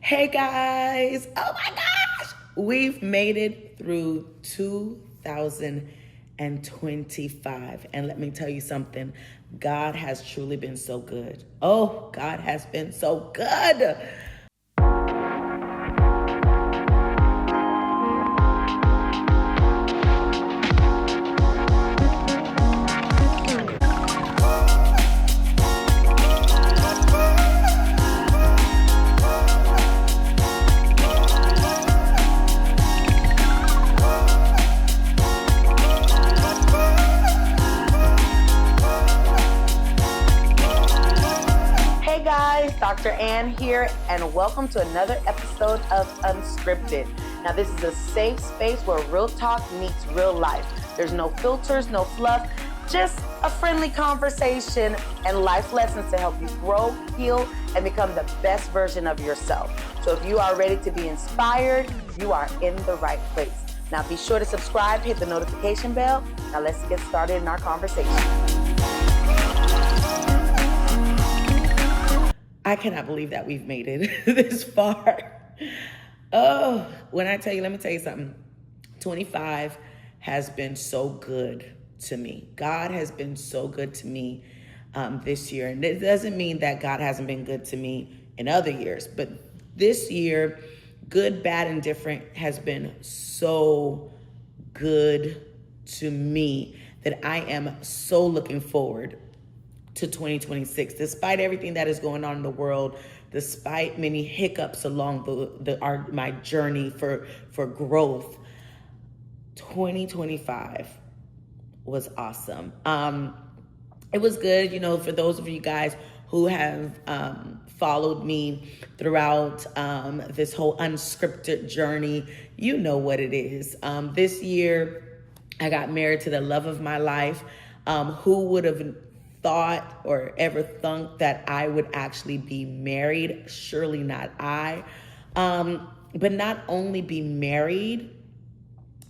Hey guys, oh my gosh, we've made it through 2025. And let me tell you something, God has truly been so good. Oh, God has been so good. Hey guys, Dr. Ann here, and welcome to another episode of Unscripted. Now, this is a safe space where real talk meets real life. There's no filters, no fluff, just a friendly conversation and life lessons to help you grow, heal, and become the best version of yourself. So if you are ready to be inspired, you are in the right place. Now, be sure to subscribe, hit the notification bell. Now, let's get started in our conversation. I cannot believe that we've made it this far. Oh, when I tell you, let me tell you something. 25 has been so good to me. God has been so good to me this year. And it doesn't mean that God hasn't been good to me in other years, but this year, good, bad, and different has been so good to me that I am so looking forward to 2026, despite everything that is going on in the world, despite many hiccups along my journey for growth. 2025 was awesome. It was good, for those of you guys who have followed me throughout this whole unscripted journey. You know what it is. This year, I got married to the love of my life. Who would have thought or ever thunk that I would actually be married? Surely not I. But not only be married,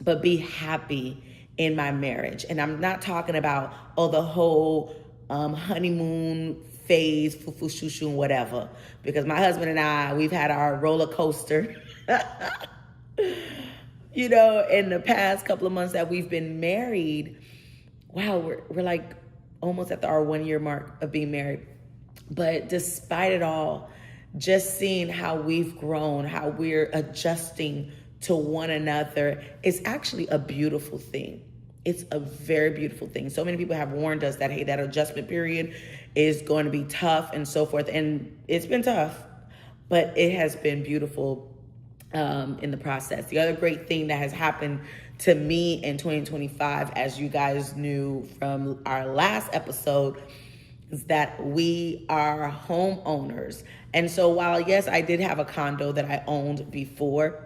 but be happy in my marriage. And I'm not talking about, the whole honeymoon phase, foo-foo, shoo-shoo, and whatever. Because my husband and I, we've had our roller coaster, in the past couple of months that we've been married. Wow, we're like almost at our 1 year mark of being married. But despite it all, just seeing how we've grown, how we're adjusting to one another is actually a beautiful thing. It's a very beautiful thing. So many people have warned us that, hey, that adjustment period is going to be tough and so forth. And it's been tough, but it has been beautiful in the process. The other great thing that has happened to me in 2025, as you guys knew from our last episode, is that we are homeowners. And so while, yes, I did have a condo that I owned before,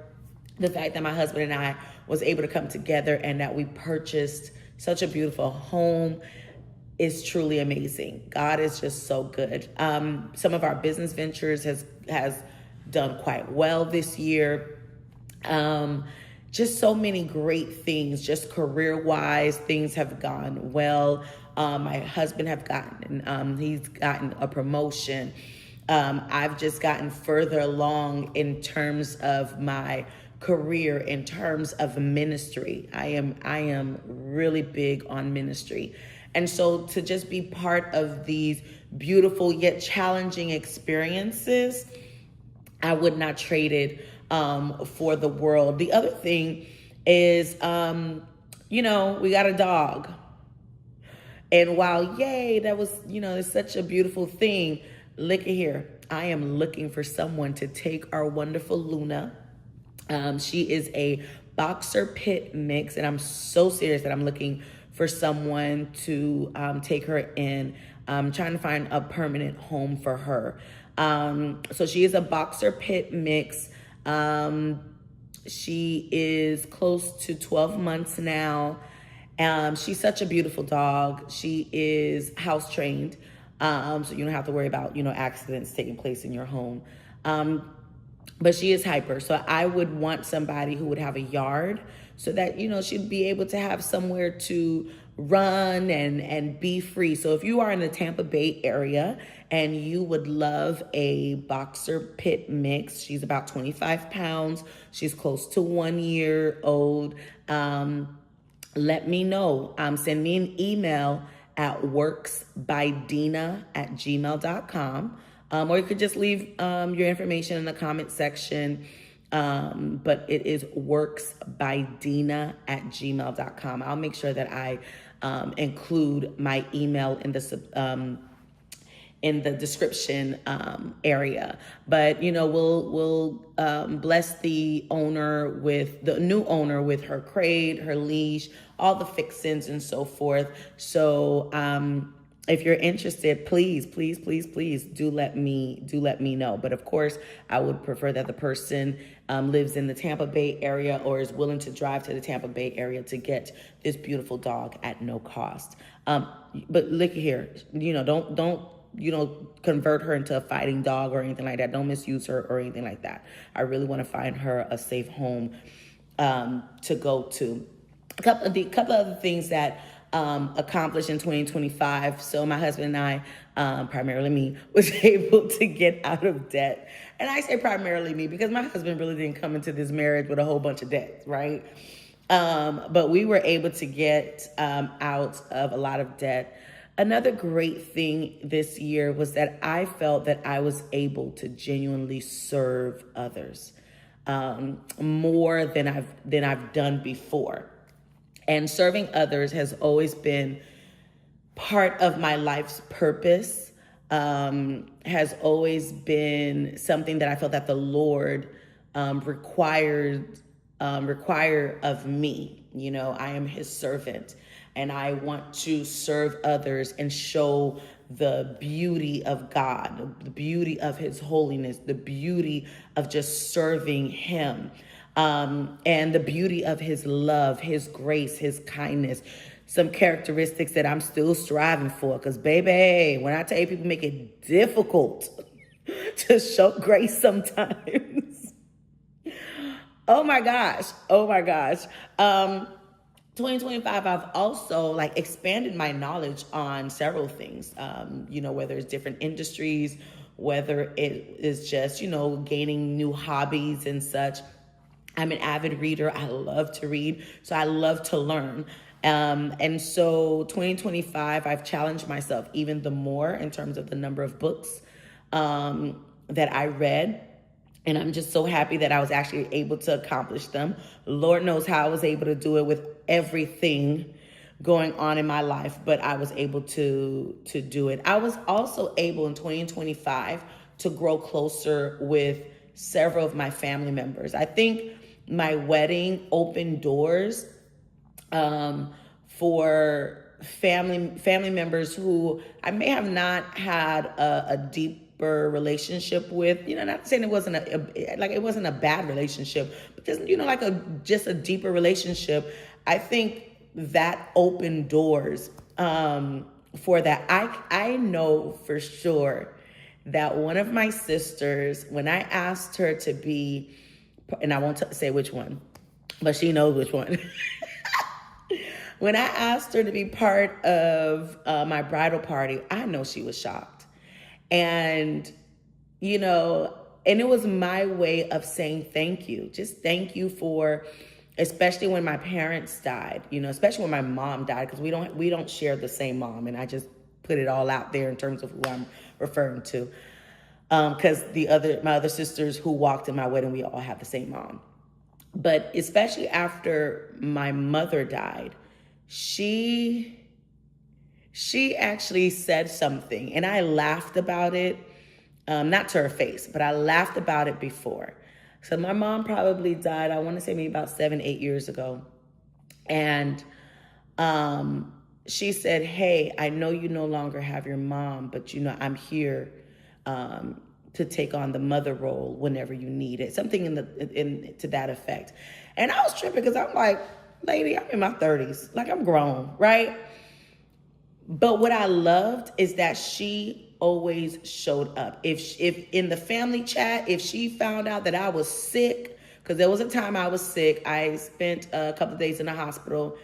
the fact that my husband and I was able to come together and that we purchased such a beautiful home is truly amazing. God is just so good. Some of our business ventures has done quite well this year. Just so many great things, just career-wise, things have gone well. My husband he's gotten a promotion. I've just gotten further along in terms of my career, in terms of ministry. I am really big on ministry. And so to just be part of these beautiful yet challenging experiences, I would not trade it for the world. The other thing is, we got a dog. And while, yay, that was, it's such a beautiful thing. Look at here. I am looking for someone to take our wonderful Luna. She is a boxer pit mix, and I'm so serious that I'm looking for someone to take her in. I'm trying to find a permanent home for her. So she is a boxer pit mix. She is close to 12 months now. She's such a beautiful dog. She is house trained. So you don't have to worry about, accidents taking place in your home. but she is hyper. So I would want somebody who would have a yard so that, she'd be able to have somewhere to run and be free. So if you are in the Tampa Bay area and you would love a boxer pit mix, she's about 25 pounds. She's close to 1 year old. Let me know. Send me an email at worksbydina@gmail.com. Or you could just leave your information in the comment section. But it is worksbydina@gmail.com. I'll make sure that I include my email in the description area. But we'll bless the new owner with her crate, her leash, all the fixings and so forth. So if you're interested, please do let me know. But of course, I would prefer that the person lives in the Tampa Bay area or is willing to drive to the Tampa Bay area to get this beautiful dog at no cost. But look here, don't convert her into a fighting dog or anything like that. Don't misuse her or anything like that. I really want to find her a safe home to go to. A couple of other things that accomplished in 2025. So my husband and I, primarily me, was able to get out of debt. And I say primarily me because my husband really didn't come into this marriage with a whole bunch of debt, right? But we were able to get out of a lot of debt. Another great thing this year was that I felt that I was able to genuinely serve others more than I've done before. And serving others has always been part of my life's purpose, has always been something that I felt that the Lord required of me. I am his servant, and I want to serve others and show the beauty of God, the beauty of his holiness, the beauty of just serving him. And the beauty of his love, his grace, his kindness, some characteristics that I'm still striving for. Because, baby, when I tell you people make it difficult to show grace sometimes. Oh my gosh. 2025, I've also expanded my knowledge on several things, whether it's different industries, whether it is just, gaining new hobbies and such. I'm an avid reader. I love to read, so I love to learn. And so 2025, I've challenged myself even the more in terms of the number of books that I read. And I'm just so happy that I was actually able to accomplish them. Lord knows how I was able to do it with everything going on in my life, but I was able to do it. I was also able in 2025 to grow closer with several of my family members. I think my wedding opened doors for family members who I may have not had a deeper relationship with. Not saying it wasn't it wasn't a bad relationship, but just a deeper relationship. I think that opened doors for that. I know for sure that one of my sisters, when I asked her to be, and I won't say which one, but she knows which one. When I asked her to be part of my bridal party, I know she was shocked. And, and it was my way of saying thank you. Just thank you for, especially when my parents died, especially when my mom died, because we don't share the same mom. And I just put it all out there in terms of who I'm referring to. Because my other sisters who walked in my wedding, we all have the same mom. But especially after my mother died, she actually said something, and I laughed about it, not to her face, but I laughed about it before. So my mom probably died, I want to say maybe about 7-8 years ago. And she said, "Hey, I know you no longer have your mom, but I'm here to take on the mother role whenever you need it." Something to that effect. And I was tripping because I'm like, lady, I'm in my 30s. I'm grown, right? But what I loved is that she she always showed up. If in the family chat, if she found out that I was sick, because there was a time I was sick, I spent a couple of days in the hospital.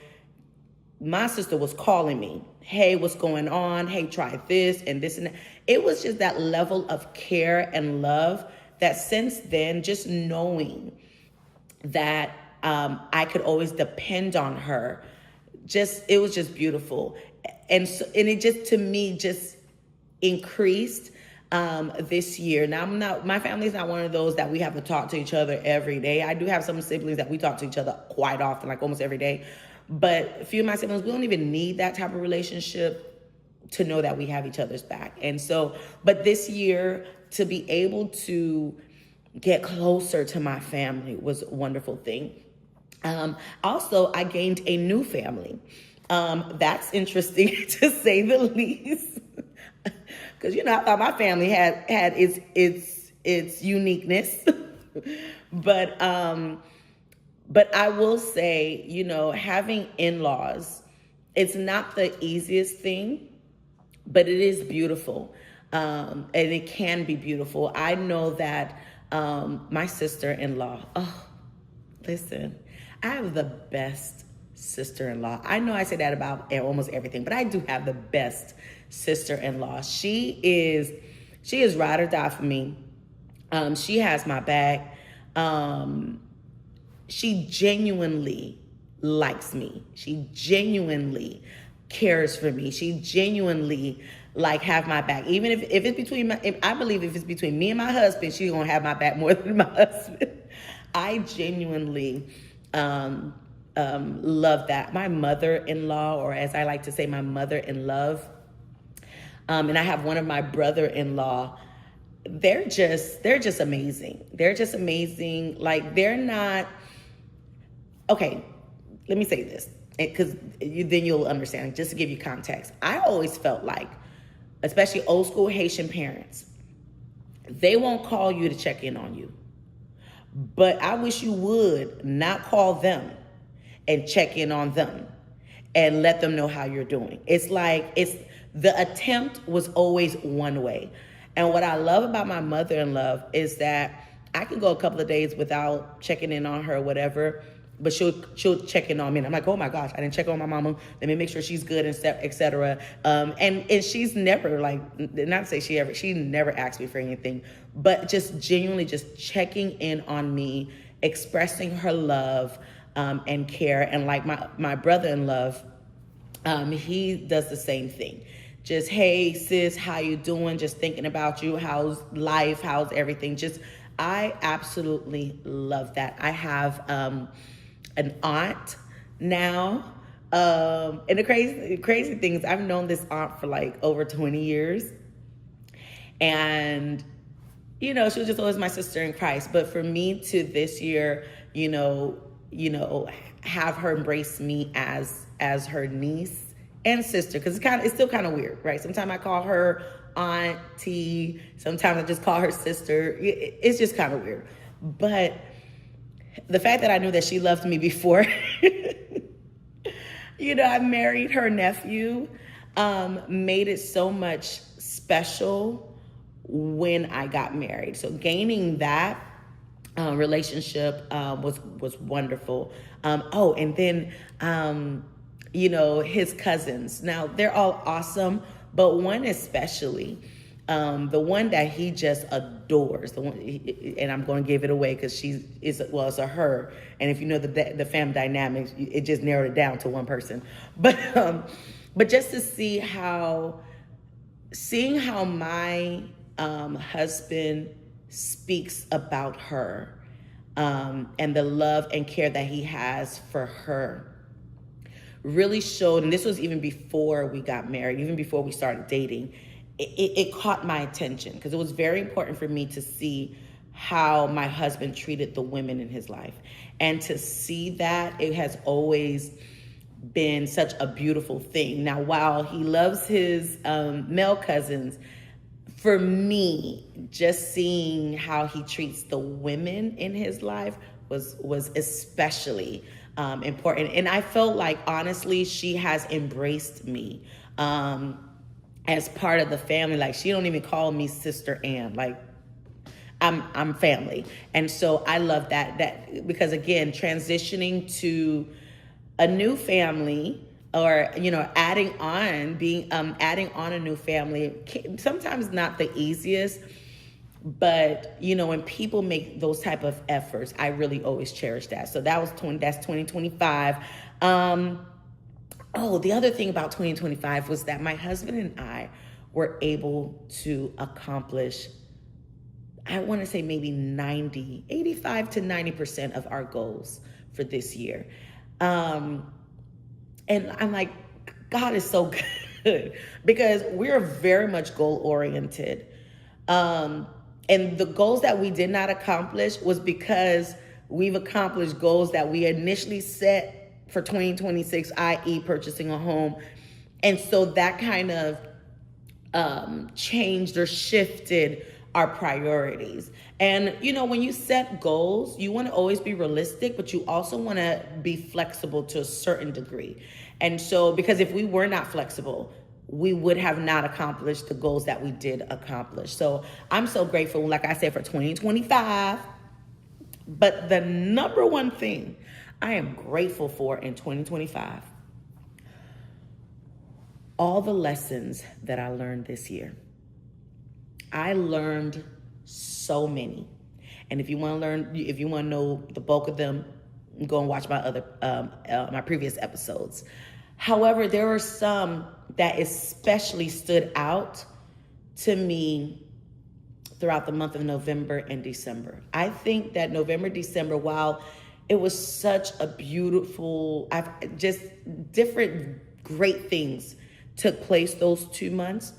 My sister was calling me, hey, what's going on? Hey, try this and this and that. It was just that level of care and love that since then, just knowing that I could always depend on her, it was just beautiful. And it just, to me, just increased this year. Now, my family's not one of those that we have to talk to each other every day. I do have some siblings that we talk to each other quite often, like almost every day. But a few of my siblings, we don't even need that type of relationship to know that we have each other's back. And so, but this year, to be able to get closer to my family was a wonderful thing. Also, I gained a new family. That's interesting to say the least. Because, I thought my family had its uniqueness. But I will say, having in-laws, it's not the easiest thing, but it is beautiful. And it can be beautiful. I know that my sister-in-law, listen, I have the best sister-in-law. I know I say that about almost everything, but I do have the best sister-in-law. She is ride or die for me. She has my back. She genuinely likes me. She genuinely cares for me. She genuinely have my back. Even if it's I believe if it's between me and my husband, she's gonna have my back more than my husband. I genuinely love that. My mother-in-law, or as I like to say, my mother-in-love, and I have one of my brother-in-law. They're just amazing. They're just amazing. They're not. Okay, let me say this, because then you'll understand. Just to give you context, I always felt like, especially old school Haitian parents, they won't call you to check in on you. But I wish you would not call them and check in on them and let them know how you're doing. The attempt was always one way. And what I love about my mother-in-law is that I can go a couple of days without checking in on her or whatever, but she'll check in on me. And I'm like, oh my gosh, I didn't check on my mama. Let me make sure she's good, and et cetera. And she's never not to say she never asked me for anything, but just genuinely just checking in on me, expressing her love and care. And my brother-in-law, he does the same thing. Just, hey sis, how you doing? Just thinking about you. How's life? How's everything? I absolutely love that. I have an aunt now. And the crazy thing is I've known this aunt for over 20 years. And, she was just always my sister in Christ. But for me to this year, have her embrace me as her niece and sister, because it's still kind of weird, right? Sometimes I call her auntie, sometimes I just call her sister. It's just kind of weird. But the fact that I knew that she loved me before, I married her nephew, made it so much special when I got married. So gaining that relationship was wonderful. And then his cousins. Now, they're all awesome, but one especially, the one that he just adores, and I'm going to give it away because it's a her. And if you know the family dynamics, it just narrowed it down to one person. But just to seeing how my husband speaks about her, and the love and care that he has for her, really showed, and this was even before we got married, even before we started dating, it caught my attention, because it was very important for me to see how my husband treated the women in his life. And to see that, it has always been such a beautiful thing. Now, while he loves his male cousins, for me, just seeing how he treats the women in his life was especially important. And I felt like, honestly, she has embraced me. And as part of the family. Like, she don't even call me Sister Ann. Like, I'm family. And so I love that because, again, transitioning to a new family, or, you know, adding on a new family, sometimes not the easiest, but, you know, when people make those type of efforts, I really always cherish that. So that's 2025. The other thing about 2025 was that my husband and I were able to accomplish, I want to say maybe 85 to 90% of our goals for this year. And I'm like, God is so good because we're very much goal oriented. And the goals that we did not accomplish was because we've accomplished goals that we initially set for 2026, i.e. purchasing a home. And so that kind of changed or shifted our priorities. And, you know, when you set goals, you want to always be realistic, but you also want to be flexible to a certain degree. And so, because if we were not flexible, we would have not accomplished the goals that we did accomplish. So I'm so grateful, like I said, for 2025. But the number one thing I am grateful for in 2025, all the lessons that I learned this year. I learned so many. And if you want to know the bulk of them, go and watch my previous episodes. However, there were some that especially stood out to me throughout the month of November and December. I think that November, December, while it was such a beautiful, just different great things took place those 2 months.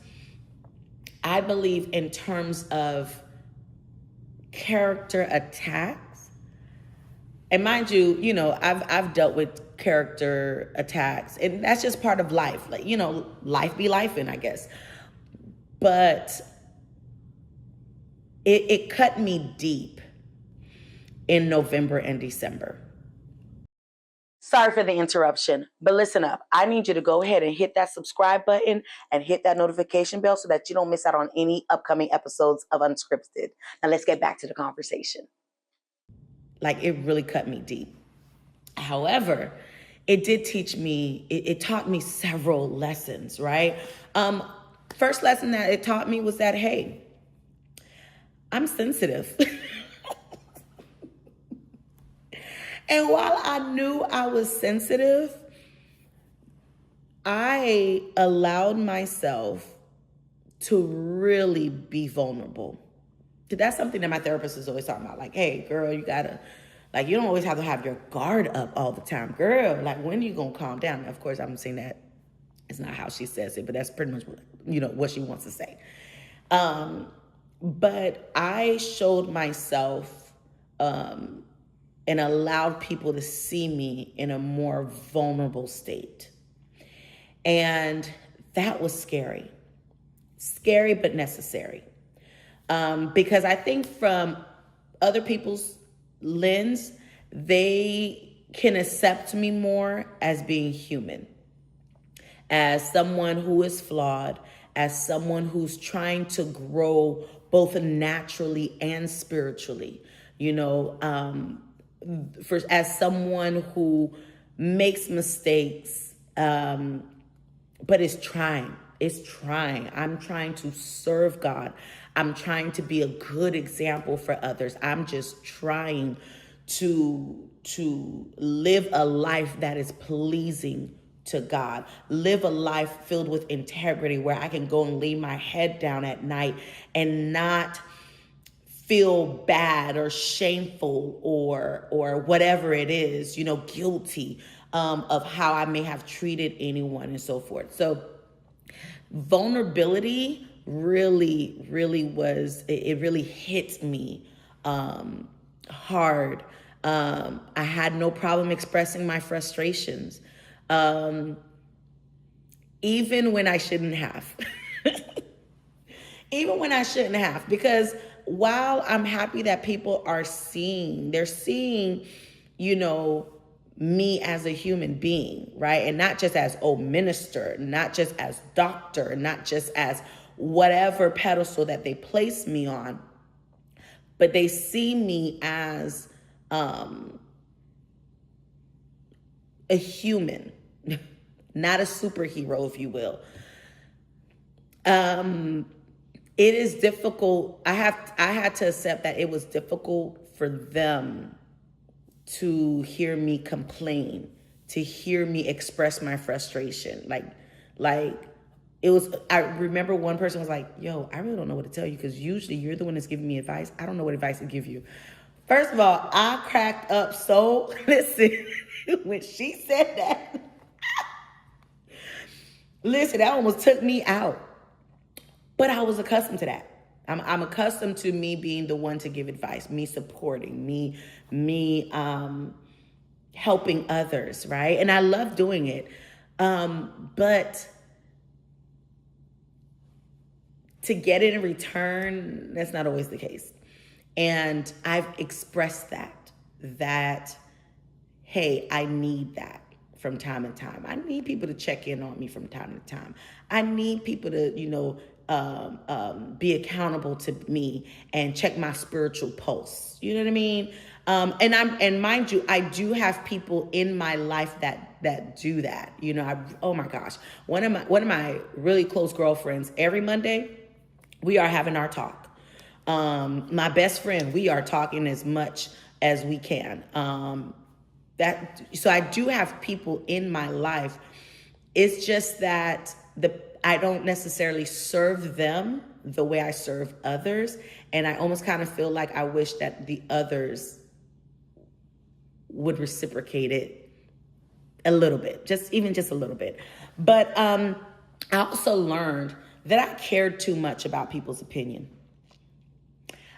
I believe in terms of character attacks, and mind you, you know, I've dealt with character attacks, and that's just part of life. Like, you know, life be lifing, I guess. But it cut me deep in November and December. Sorry for the interruption, but listen up. I need you to go ahead and hit that subscribe button and hit that notification bell so that you don't miss out on any upcoming episodes of Unscripted. Now let's get back to the conversation. Like, it really cut me deep. However, it did teach me, it taught me several lessons, right? First lesson that it taught me was that, hey, I'm sensitive. And while I knew I was sensitive, I allowed myself to really be vulnerable. That's something that my therapist is always talking about. Like, hey, girl, you gotta, like, you don't always have to have your guard up all the time. Girl, like, when are you gonna calm down? Of course, I'm saying that it's not how she says it, but that's pretty much what, you know, what she wants to say. But I showed myself, and allowed people to see me in a more vulnerable state. And that was scary. Scary, but necessary. Because I think from other people's lens, they can accept me more as being human, as someone who is flawed, as someone who's trying to grow both naturally and spiritually, you know, as someone who makes mistakes, but is trying. I'm trying to serve God. I'm trying to be a good example for others. I'm just trying to live a life that is pleasing to God. Live a life filled with integrity where I can go and lay my head down at night and not feel bad or shameful or whatever it is, you know, guilty of how I may have treated anyone and so forth. So vulnerability really really hit me hard. I had no problem expressing my frustrations, even when I shouldn't have. Even when I shouldn't have, because while I'm happy that people are seeing, you know, me as a human being, right? And not just as, oh, minister, not just as doctor, not just as whatever pedestal that they place me on, but they see me as a human, not a superhero, if you will. It is difficult. I had to accept that it was difficult for them to hear me complain, to hear me express my frustration. Like it was, I remember one person was like, yo, I really don't know what to tell you, because usually you're the one that's giving me advice. I don't know what advice to give you. First of all, I cracked up so, listen, when she said that, listen, that almost took me out. But I was accustomed to that. I'm accustomed to me being the one to give advice, me supporting, me helping others, right? And I love doing it. But to get it in return, that's not always the case. And I've expressed that, hey, I need that from time to time. I need people to check in on me from time to time. I need people to, be accountable to me and check my spiritual pulse. You know what I mean? And mind you, I do have people in my life that do that. Oh my gosh, one of my really close girlfriends, every Monday, we are having our talk. My best friend, we are talking as much as we can. So I do have people in my life. It's just that I don't necessarily serve them the way I serve others. And I almost kind of feel like I wish that the others would reciprocate it a little bit, just a little bit. But I also learned that I cared too much about people's opinion.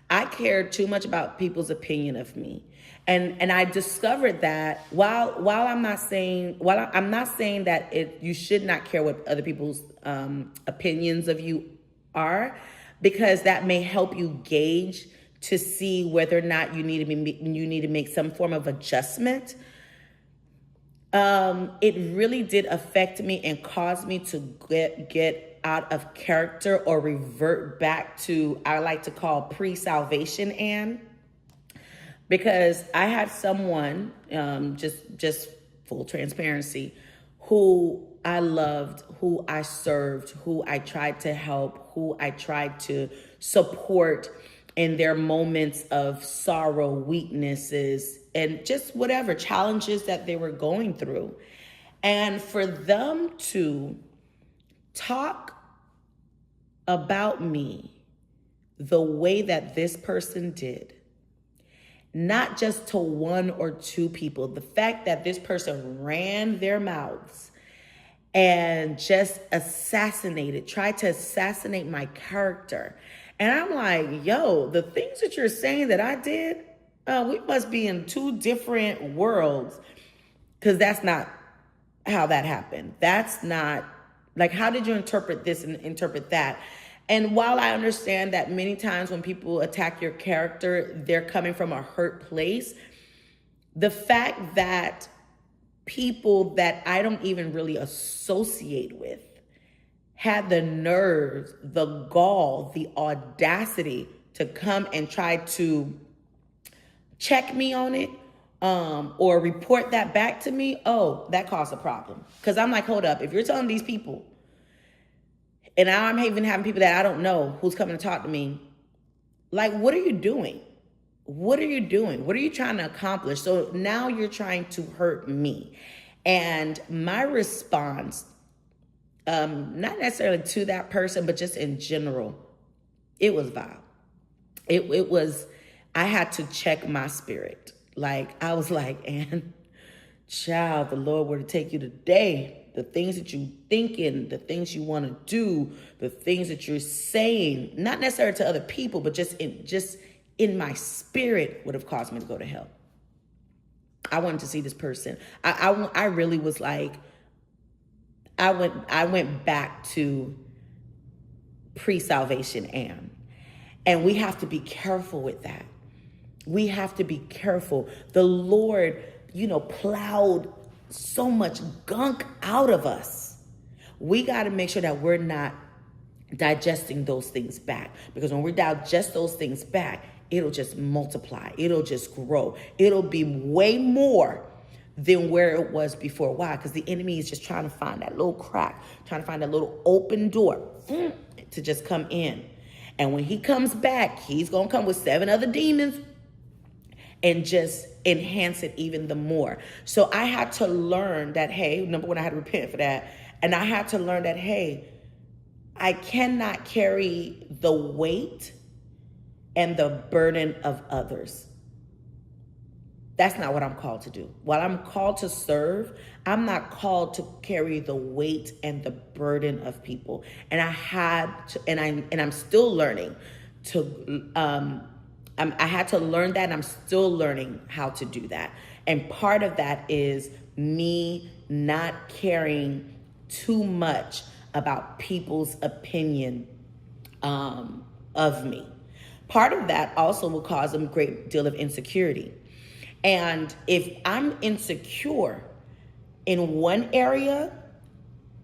I cared too much about people's opinion of me. And I discovered that while I'm not saying that you should not care what other people's opinions of you are, because that may help you gauge to see whether or not you need to make some form of adjustment. It really did affect me and cause me to get out of character or revert back to, I like to call pre-salvation Anne. Because I had someone, just full transparency, who I loved, who I served, who I tried to help, who I tried to support in their moments of sorrow, weaknesses, and just whatever challenges that they were going through. And for them to talk about me the way that this person did, not just to one or two people, the fact that this person ran their mouths and just tried to assassinate my character. And I'm like, yo, the things that you're saying that I did, we must be in two different worlds, because that's not how that happened. That's not, like, how did you interpret this and interpret that? And while I understand that many times when people attack your character, they're coming from a hurt place, the fact that people that I don't even really associate with had the nerve, the gall, the audacity to come and try to check me on it, or report that back to me, oh, that caused a problem. Because I'm like, hold up, if you're telling these people, and now I'm even having people that I don't know who's coming to talk to me, like, what are you doing? What are you doing? What are you trying to accomplish? So now you're trying to hurt me. And my response, not necessarily to that person, but just in general, it was vile. It was, I had to check my spirit. Like, I was like, and child, the Lord were to take you today, the things that you thinking, the things you want to do, the things that you're saying, not necessarily to other people, but just in my spirit, would have caused me to go to hell. I wanted to see this person. I really was like, I went back to pre-salvation Anne. And we have to be careful with that. We have to be careful. The Lord plowed so much gunk out of us. We got to make sure that we're not digesting those things back, because when we digest those things back, it'll just multiply. It'll just grow. It'll be way more than where it was before. Why? Because the enemy is just trying to find that little crack, trying to find that little open door to just come in. And when he comes back, he's going to come with 7 other demons and just enhance it even the more. So I had to learn that, hey, number one, I had to repent for that. And I had to learn that, hey, I cannot carry the weight and the burden of others. That's not what I'm called to do. While I'm called to serve, I'm not called to carry the weight and the burden of people. And I had to, and I'm still learning to, I had to learn that, and I'm still learning how to do that. And part of that is me not caring too much about people's opinion of me. Part of that also will cause a great deal of insecurity. And if I'm insecure in one area,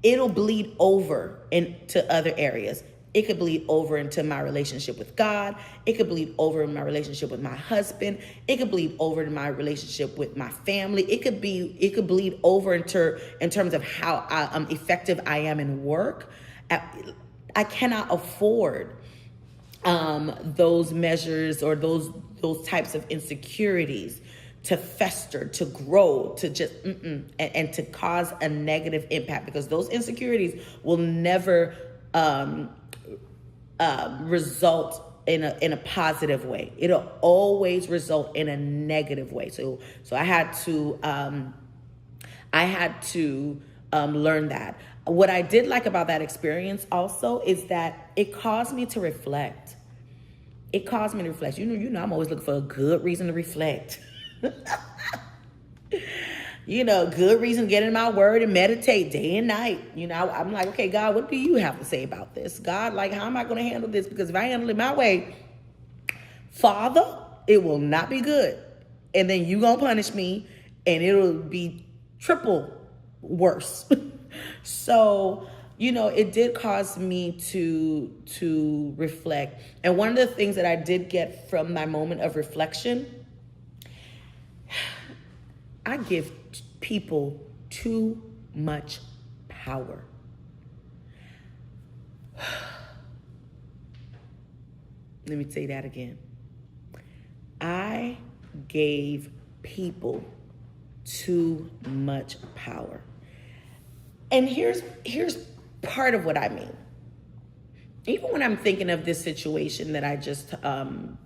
it'll bleed over into other areas. It could bleed over into my relationship with God. It could bleed over in my relationship with my husband. It could bleed over in my relationship with my family. It could bleed over in terms of how effective I am in work. I cannot afford those measures or those types of insecurities to fester, to grow, to just and to cause a negative impact, because those insecurities will never result in a positive way. It'll always result in a negative way. So I had to learn that. What I did like about that experience also is that it caused me to reflect. It caused me to reflect. You know, I'm always looking for a good reason to reflect. Good reason to get in my word and meditate day and night. I'm like, okay, God, what do you have to say about this? God, like, how am I going to handle this? Because if I handle it my way, Father, it will not be good. And then you going to punish me, and it'll be triple worse. So, it did cause me to reflect. And one of the things that I did get from my moment of reflection, I give people too much power. Let me say that again. I gave people too much power. And here's part of what I mean. Even when I'm thinking of this situation that I just kind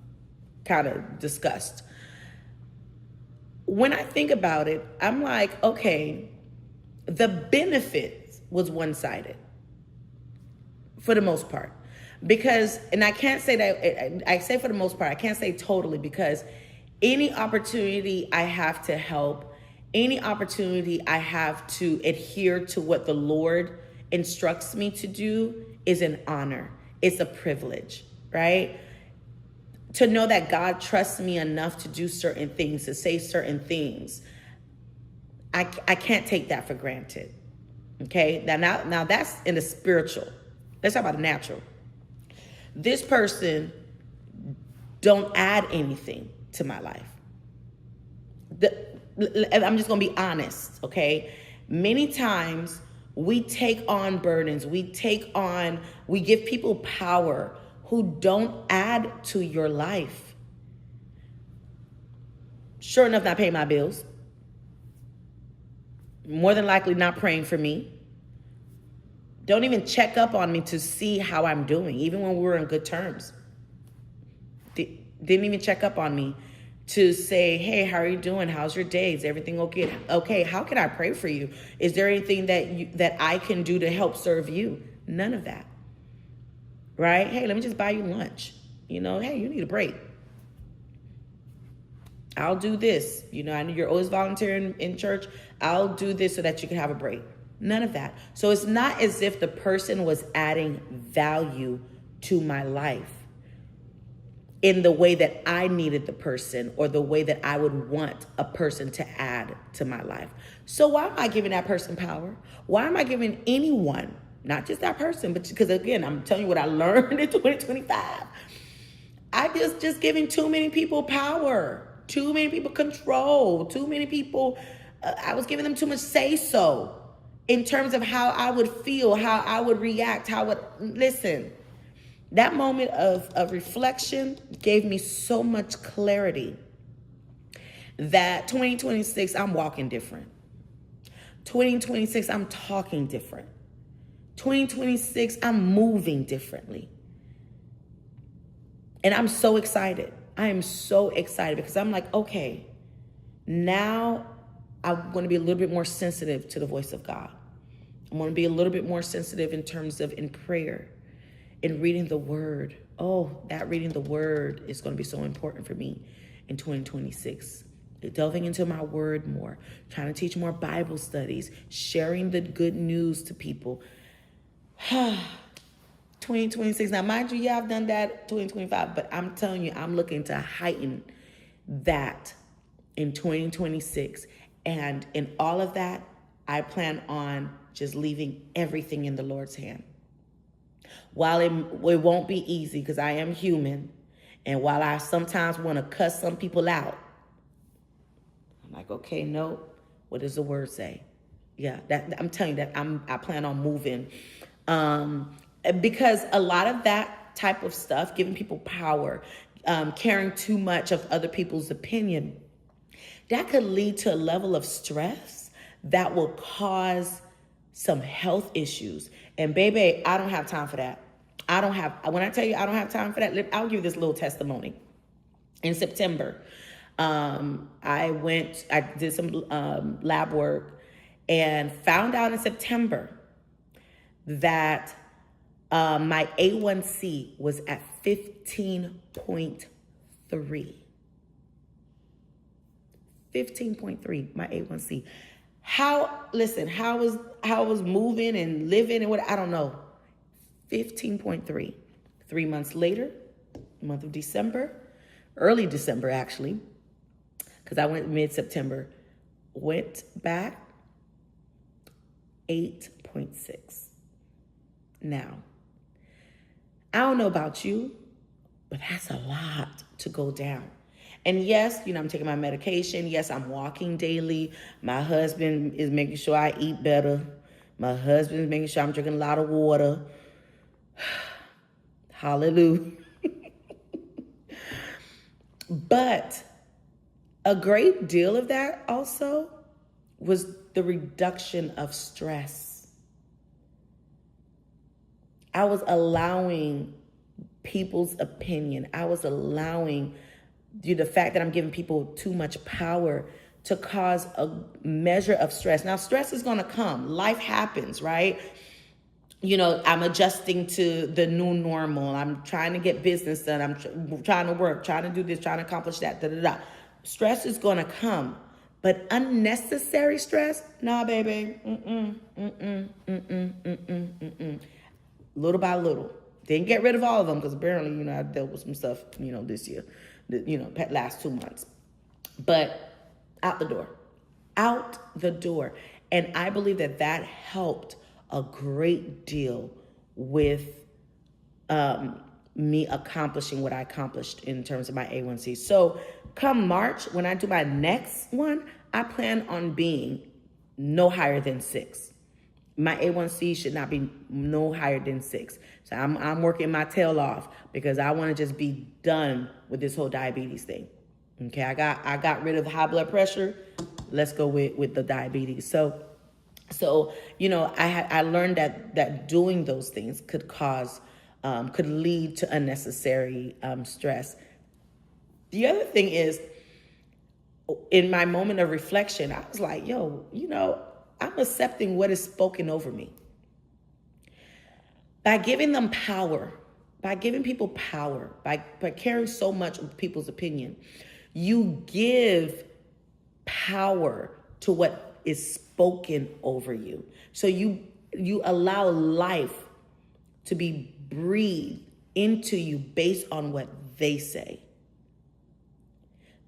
of discussed, when I think about it, I'm like, okay, the benefit was one-sided for the most part. Because, and I can't say that, I say for the most part, I can't say totally, because any opportunity I have to help, any opportunity I have to adhere to what the Lord instructs me to do is an honor. It's a privilege, right? To know that God trusts me enough to do certain things, to say certain things, I can't take that for granted. Okay, now that's in the spiritual. Let's talk about the natural. This person don't add anything to my life. I'm just gonna be honest, okay? Many times we take on burdens, we give people power who don't add to your life. Sure enough, not paying my bills. More than likely not praying for me. Don't even check up on me to see how I'm doing, even when we were in good terms. Didn't even check up on me to say, hey, how are you doing? How's your day? Is everything okay? Okay, how can I pray for you? Is there anything that I can do to help serve you? None of that. Right? Hey, let me just buy you lunch. Hey, you need a break. I'll do this. I know you're always volunteering in church. I'll do this so that you can have a break. None of that. So it's not as if the person was adding value to my life. in the way that I needed the person or the way that I would want a person to add to my life. So why am I giving that person power? Why am I giving anyone, not just that person, but because again, I'm telling you what I learned in 2025. I just giving too many people power, too many people control, too many people, I was giving them too much say-so in terms of how I would feel, how I would react, listen. That moment of reflection gave me so much clarity that 2026, I'm walking different. 2026, I'm talking different. 2026, I'm moving differently. And I'm so excited. I am so excited because I'm like, okay, now I'm going to be a little bit more sensitive to the voice of God. I'm going to be a little bit more sensitive in terms of in prayer, in reading the word. Oh, that reading the word is going to be so important for me in 2026. Delving into my word more, trying to teach more Bible studies, sharing the good news to people. 2026. Now, mind you, yeah, I've done that 2025, but I'm telling you, I'm looking to heighten that in 2026. And in all of that, I plan on just leaving everything in the Lord's hand. While it won't be easy because I am human, and while I sometimes want to cuss some people out, I'm like, okay, no, what does the word say? Yeah, that I'm telling you that I plan on moving, because a lot of that type of stuff, giving people power, caring too much of other people's opinion, that could lead to a level of stress that will cause some health issues. And baby, I don't have time for that. When I tell you I don't have time for that, I'll give you this little testimony. In September, I did some lab work and found out in September that my A1C was at 15.3. 15.3, my A1C. How I was moving and living and what, I don't know. 15.3. 3 months later, month of December, early December actually, because I went mid-September, went back 8.6. Now, I don't know about you, but that's a lot to go down. And yes, I'm taking my medication. Yes, I'm walking daily. My husband is making sure I eat better. My husband is making sure I'm drinking a lot of water. Hallelujah. But a great deal of that also was the reduction of stress. I was allowing people's opinion. I was allowing the fact that I'm giving people too much power to cause a measure of stress. Now, stress is going to come. Life happens, right? I'm adjusting to the new normal. I'm trying to get business done. I'm trying to work, trying to do this, trying to accomplish that, Stress is going to come. But unnecessary stress, nah, baby. Little by little. Didn't get rid of all of them because apparently, I dealt with some stuff, this year, last 2 months. But out the door. And I believe that helped a great deal with me accomplishing what I accomplished in terms of my A1C. So come March, when I do my next one, I plan on being no higher than 6. My A1C should not be no higher than 6. So I'm working my tail off because I want to just be done with this whole diabetes thing. Okay, I got rid of high blood pressure. Let's go with the diabetes. So I learned that doing those things could lead to unnecessary stress. The other thing is, in my moment of reflection, I was like, I'm accepting what is spoken over me. By giving them power, by giving people power, by caring so much of people's opinion, you give power to what is spoken over you. So you allow life to be breathed into you based on what they say.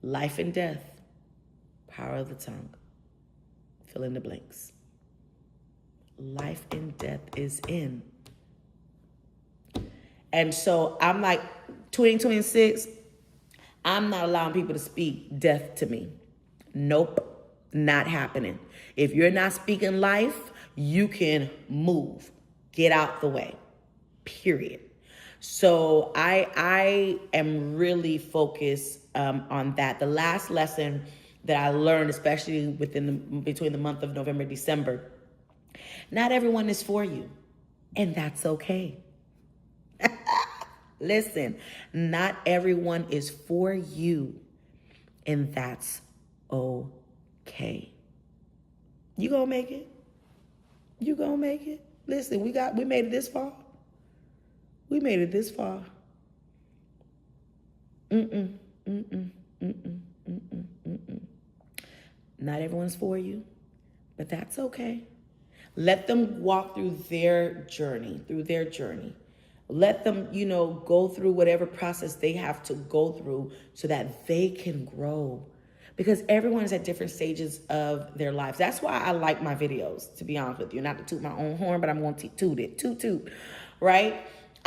Life and death, power of the tongue. Fill in the blanks. Life and death is in. And so I'm like, 2026, I'm not allowing people to speak death to me. Nope, not happening. If you're not speaking life, you can move. Get out the way, period. So I am really focused on that. The last lesson that I learned, especially between the month of November, December, not everyone is for you, and that's okay. Listen, not everyone is for you, and that's okay. You gonna make it. You gonna make it. Listen, we made it this far. We made it this far. Not everyone's for you, but that's okay. Let them walk through their journey, Let them, go through whatever process they have to go through so that they can grow. Because everyone is at different stages of their lives. That's why I like my videos, to be honest with you. Not to toot my own horn, but I'm going to toot it. Toot, right?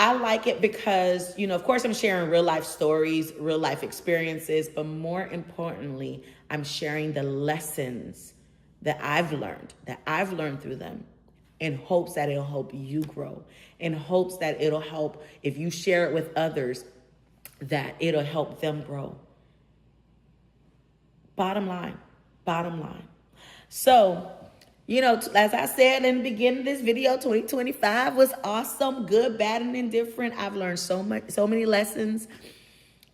I like it because, of course I'm sharing real life stories, real life experiences, but more importantly, I'm sharing the lessons that I've learned through them, in hopes that it'll help you grow, in hopes that it'll help, if you share it with others, that it'll help them grow. Bottom line. So, as I said in the beginning of this video, 2025 was awesome, good, bad, and indifferent. I've learned so many lessons.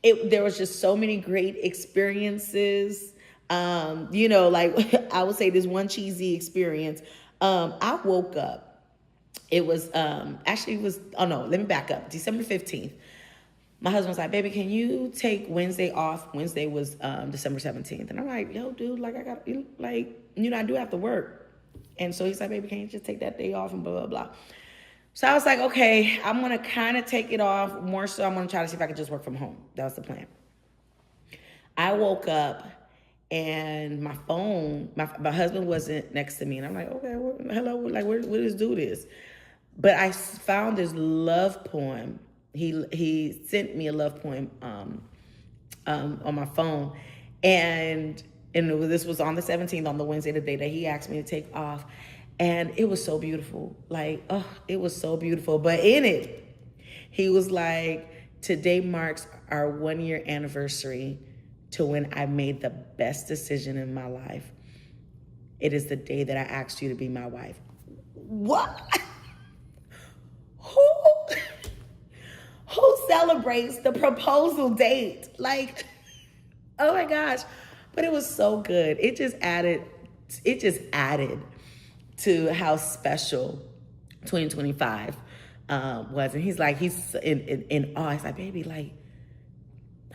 There was just so many great experiences. Like I would say this one cheesy experience. I woke up. It was, let me back up. December 15th. My husband was like, baby, can you take Wednesday off? Wednesday was December 17th. And I'm like, yo, dude, I do have to work. And so he's like, baby, can you just take that day off and blah, blah, blah. So I was like, okay, I'm going to kind of take it off. More so, I'm going to try to see if I could just work from home. That was the plan. I woke up and my phone, my husband wasn't next to me. And I'm like, okay, hello, where does do this? But I found this love poem. He sent me a love poem on my phone, and this was on the 17th, on the Wednesday, the day that he asked me to take off, and it was so beautiful. It was so beautiful. But in it, he was like, today marks our 1-year anniversary to when I made the best decision in my life. It is the day that I asked you to be my wife. What? Who celebrates the proposal date? Oh my gosh. But it was so good. It just added to how special 2025 was. And he's in awe. He's like, baby,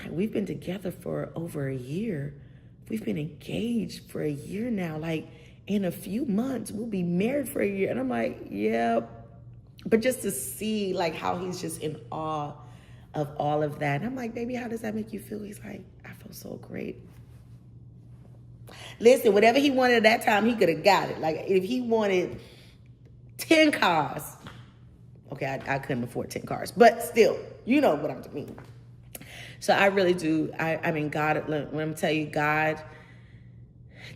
we've been together for over a year. We've been engaged for a year now. In a few months, we'll be married for a year. And I'm like, yeah. But just to see how he's just in awe of all of that. And I'm like, baby, how does that make you feel? He's like, I feel so great. Listen, whatever he wanted at that time, he could have got it. If he wanted 10 cars, okay, I couldn't afford 10 cars, but still, you know what I mean. So I really do. I mean, God, when I'm telling you, God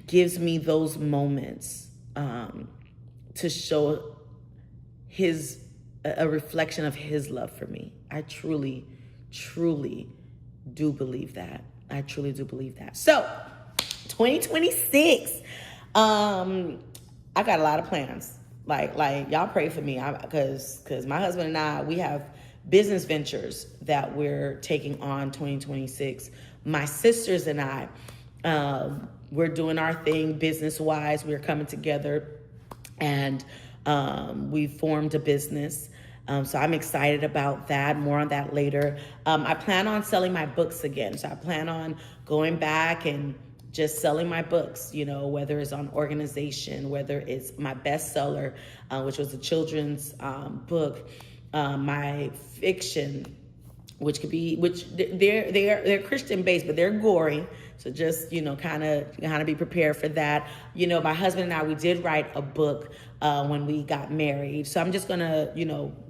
gives me those moments to show a reflection of his love for me. I truly, truly do believe that. I truly do believe that. So 2026, I got a lot of plans. Y'all pray for me, because my husband and I, we have business ventures that we're taking on 2026. My sisters and I, we're doing our thing business-wise. We're coming together, and we formed a business. So I'm excited about that. More on that later. I plan on selling my books again. So I plan on going back and just selling my books, whether it's on organization, whether it's my bestseller, which was a children's book, my fiction, which could be, which they're Christian based, but they're gory. So just, kind of be prepared for that. My husband and I, we did write a book when we got married. So I'm just gonna,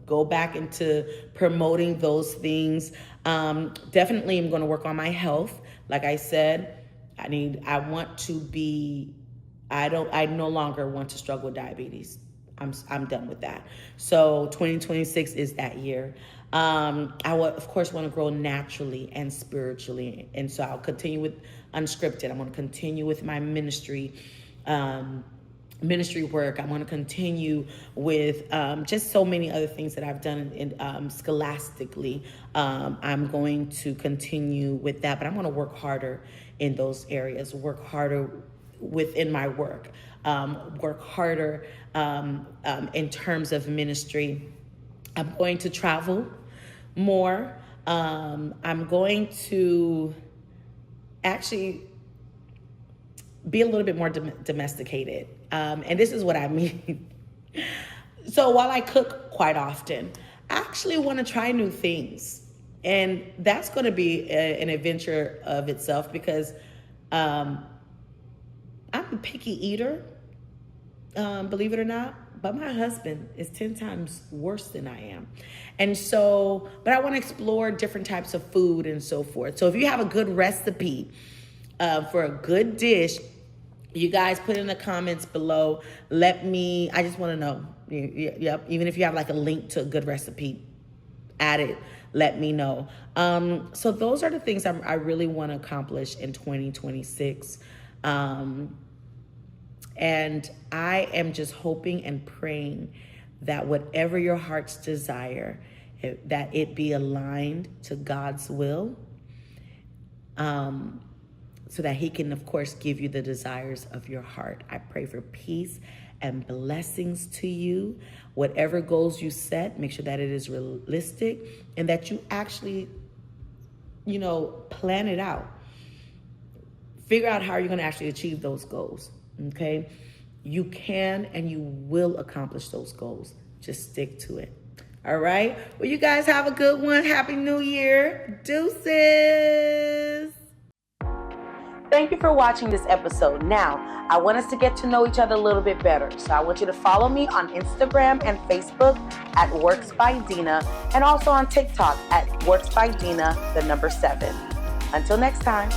go back into promoting those things. Definitely I'm gonna work on my health. Like I said, I no longer want to struggle with diabetes. I'm done with that. So 2026 is that year. I will, of course, want to grow naturally and spiritually. And so I'll continue with Unscripted. I'm going to continue with my ministry work. I want to continue with just so many other things that I've done scholastically. I'm going to continue with that, but I'm going to work harder in those areas, work harder within my work, work harder in terms of ministry. I'm going to travel more. I'm going to actually be a little bit more domesticated. And this is what I mean. So while I cook quite often, I actually want to try new things. And that's going to be an adventure of itself because I'm a picky eater, believe it or not. But my husband is 10 times worse than I am. And so, but I want to explore different types of food and so forth. So if you have a good recipe for a good dish, you guys put in the comments below. I just want to know. Yep. Even if you have like a link to a good recipe, add it. Let me know. So those are the things I really want to accomplish in 2026. And I am just hoping and praying that whatever your heart's desire, that it be aligned to God's will, so that he can, of course, give you the desires of your heart. I pray for peace and blessings to you. Whatever goals you set, make sure that it is realistic and that you actually, plan it out. Figure out how you're going to actually achieve those goals. Okay, you can and you will accomplish those goals. Just stick to it. All right. Well, you guys have a good one. Happy New Year. Deuces. Thank you for watching this episode. Now, I want us to get to know each other a little bit better. So I want you to follow me on Instagram and Facebook at worksbydina, and also on TikTok at worksbydina7. Until next time.